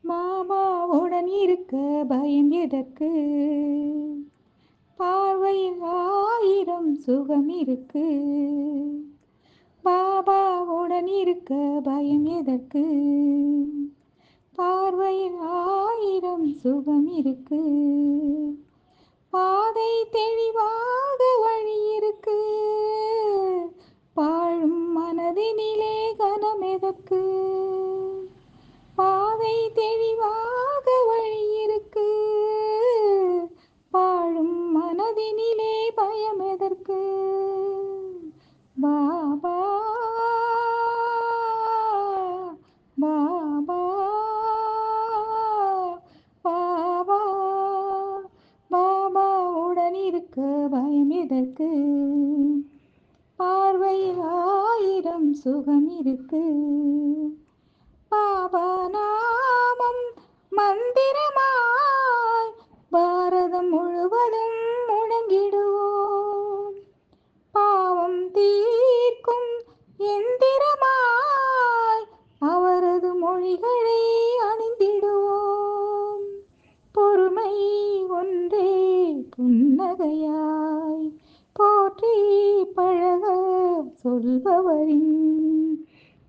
பாபாவுடன் இருக்க பயம் எதற்கு? பார்வையில் ஆயிரம் சுகம் இருக்கு. பாபாவுடன் இருக்க பயம் எதற்கு? பார்வையில் ஆயிரம் சுகம் இருக்கு. பாதை தெளிவாக வழி இருக்கு. பாழும் மனதினிலே கனம் எதற்கு? பாதை தெளிவாக வழி இருக்கு. பாழும் மனதினிலே பயம் எதற்கு? பாபா பாபா பாபா பாபாவுடன் இருக்க பயம் எதற்கு? பார்வையில் ஆயிரம் சுகம் இருக்கு. பாபா நாமம் மந்திரமாய் பாரதம் முழுவதும் முழங்கிடுவோம். பாவம் தீர்க்கும் எந்திரமாய் அவரது மொழிகளை அணிந்திடுவோம். பொறுமை ஒன்றே புன்னகையாய் போற்றி பழக சொல்பவரின்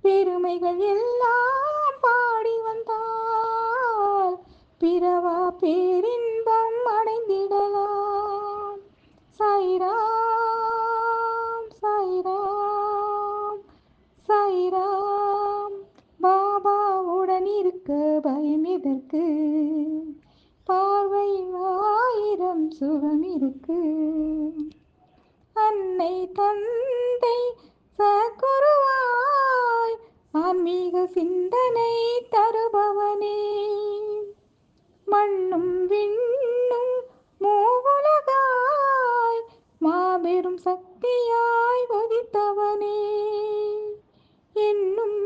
பெருமைகள் எல்லாம் பாடி வந்தால் பிறவா பேரின்பம் அடைந்திடலாம். சாய்ராம் சாய்ராம் சாய்ராம். பாபாவுடன் இருக்க பயம் எதற்கு? பார்வையில் ஆயிரம் சுகம் இருக்கு. அன்னை தந்தை சகுருவாய் ஆன்மீக சிந்தனை தருபவனே. மண்ணும் விண்ணும் மூவுலகாய் மாபெரும் சக்தியாய் வதித்தவனே. என்னும்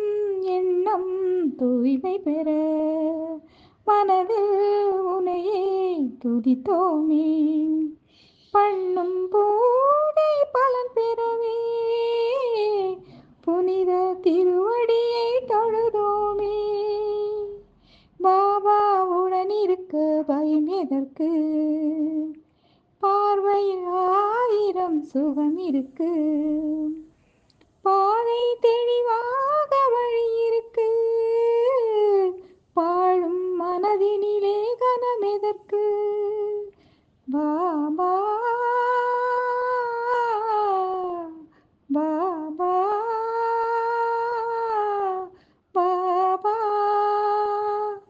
எண்ணம் தூய்மை பெற மனதில் உனையே துதித்தோமே. பண்ணும் பூடை பலன் பெறவே புனித திருவடியை தொழுதோமே. பாபாவுடன் இருக்க பயம் எதற்கு? பார்வையில் ஆயிரம் சுகம் இருக்கு.